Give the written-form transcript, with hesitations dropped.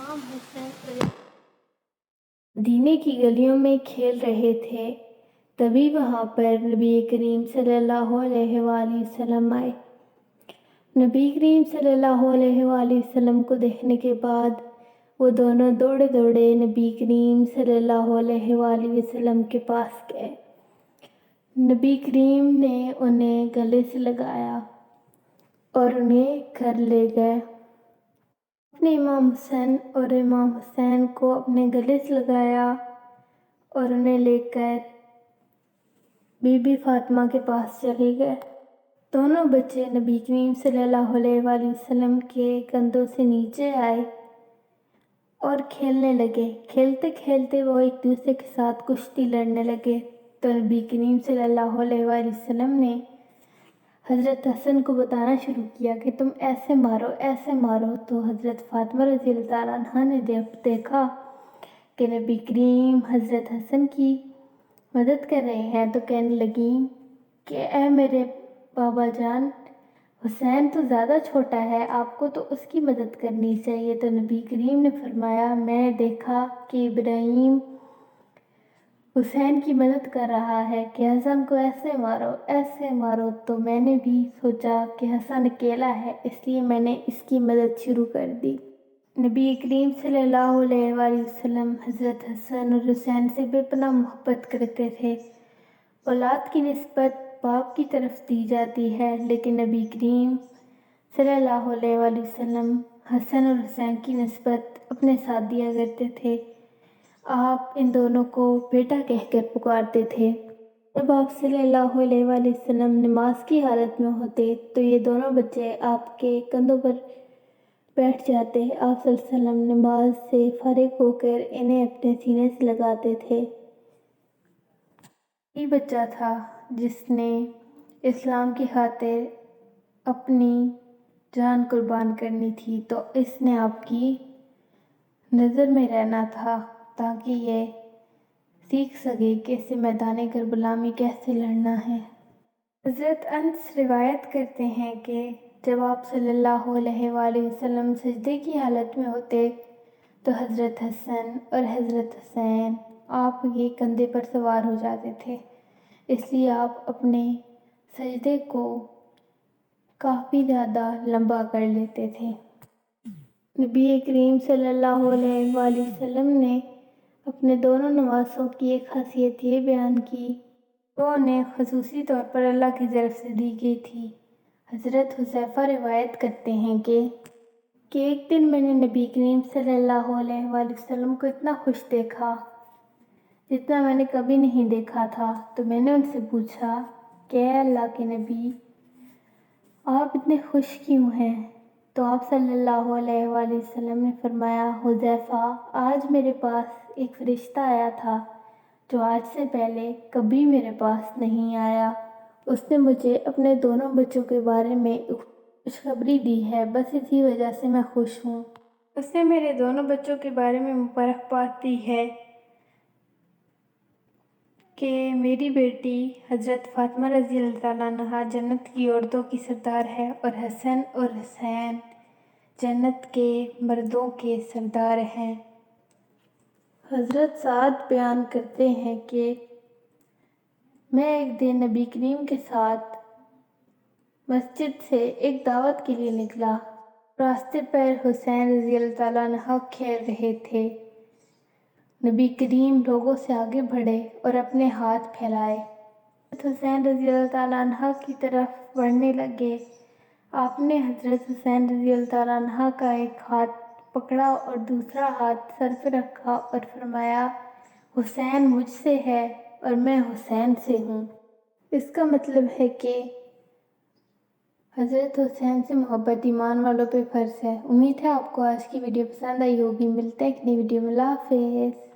امام حسین مدینے کی گلیوں میں کھیل رہے تھے، تبھی وہاں پر نبی کریم صلی اللہ علیہ وآلہ وسلم آئے۔ نبی کریم صلی اللہ علیہ وآلہ وسلم کو دیکھنے کے بعد وہ دونوں دوڑے دوڑے نبی کریم صلی اللہ علیہ وآلہ وسلم کے پاس گئے۔ نبی کریم نے انہیں گلے سے لگایا اور انہیں گھر لے گئے۔ اپنے امام حسن اور امام حسین کو اپنے گلے سے لگایا اور انہیں لے کر بی بی فاطمہ کے پاس چلے گئے۔ دونوں بچے نبی کریم صلی اللہ علیہ وآلہ وسلم کے کندھوں سے نیچے آئے اور کھیلنے لگے۔ کھیلتے کھیلتے وہ ایک دوسرے کے ساتھ کشتی لڑنے لگے تو نبی کریم صلی اللہ علیہ وآلہ وسلم نے حضرت حسن کو بتانا شروع کیا کہ تم ایسے مارو، تو حضرت فاطمہ رضی اللہ تعالیٰ عنہا نے دیکھا کہ نبی کریم حضرت حسن کی مدد کر رہے ہیں تو کہنے لگیں کہ اے میرے بابا جان، حسین تو زیادہ چھوٹا ہے، آپ کو تو اس کی مدد کرنی چاہیے۔ تو نبی کریم نے فرمایا میں نے دیکھا کہ ابراہیم حسین کی مدد کر رہا ہے کہ حسن کو ایسے مارو، تو میں نے بھی سوچا کہ حسن اکیلا ہے، اس لیے میں نے اس کی مدد شروع کر دی۔ نبی کریم صلی اللہ علیہ وآلہ وسلم حضرت حسن اور حسین سے بے پناہ محبت کرتے تھے۔ اولاد کی نسبت باپ کی طرف دی جاتی ہے، لیکن نبی کریم صلی اللہ علیہ وآلہ وسلم حسن اور حسین کی نسبت اپنے ساتھ دیا کرتے تھے۔ آپ ان دونوں کو بیٹا کہہ کر پکارتے تھے۔ جب آپ صلی اللہ علیہ وآلہ وسلم نماز کی حالت میں ہوتے تو یہ دونوں بچے آپ کے کندھوں پر بیٹھ جاتے۔ آپ صلی اللہ علیہ وسلم نماز سے فارغ ہو کر انہیں اپنے سینے سے لگاتے تھے۔ یہی بچہ تھا جس نے اسلام کی خاطر اپنی جان قربان کرنی تھی، تو اس نے آپ کی نظر میں رہنا تھا تاکہ یہ سیکھ سکے کہ اسے میدان کربلا میں کیسے لڑنا ہے۔ حضرت انس روایت کرتے ہیں کہ جب آپ صلی اللہ علیہ وآلہ وسلم سجدے کی حالت میں ہوتے تو حضرت حسن اور حضرت حسین آپ کے کندھے پر سوار ہو جاتے تھے، اس لیے آپ اپنے سجدے کو کافی زیادہ لمبا کر لیتے تھے۔ نبی کریم صلی اللہ علیہ وآلہ وسلم نے اپنے دونوں نواسوں کی ایک خاصیت یہ بیان کی جو انہیں خصوصی طور پر اللہ کی طرف سے دی گئی تھی۔ حضرت حذیفہ روایت کرتے ہیں کہ ایک دن میں نے نبی کریم صلی اللہ علیہ وآلہ وسلم کو اتنا خوش دیکھا جتنا میں نے کبھی نہیں دیکھا تھا، تو میں نے ان سے پوچھا کہ اے اللہ کے نبی، آپ اتنے خوش کیوں ہیں؟ تو آپ صلی اللہ علیہ وآلہ وسلم نے فرمایا حذیفہ، آج میرے پاس ایک فرشتہ آیا تھا جو آج سے پہلے کبھی میرے پاس نہیں آیا۔ اس نے مجھے اپنے دونوں بچوں کے بارے میں خوشخبری دی ہے، بس اسی وجہ سے میں خوش ہوں۔ اس نے میرے دونوں بچوں کے بارے میں مبارکباد دی ہے کہ میری بیٹی حضرت فاطمہ رضی اللہ تعالیٰ عنہا جنت کی عورتوں کی سردار ہے اور حسن اور حسین جنت کے مردوں کے سردار ہیں۔ حضرت سعد بیان کرتے ہیں کہ میں ایک دن نبی کریم کے ساتھ مسجد سے ایک دعوت کے لیے نکلا، راستے پر حسین رضی اللہ تعالیٰ عنہ کھیل رہے تھے۔ نبی کریم لوگوں سے آگے بڑھے اور اپنے ہاتھ پھیلائے، حضرت حسین رضی اللہ تعالیٰ عنہ کی طرف بڑھنے لگے۔ آپ نے حضرت حسین رضی اللہ تعالیٰ عنہ کا ایک ہاتھ پکڑا اور دوسرا ہاتھ سر پہ رکھا اور فرمایا حسین مجھ سے ہے اور میں حسین سے ہوں۔ اس کا مطلب ہے کہ حضرت حسین سے محبت ایمان والوں پہ فرض ہے۔ امید ہے آپ کو آج کی ویڈیو پسند آئی ہوگی۔ ملتے ہیں ایک نئی ویڈیو میں۔ اللہ حافظ۔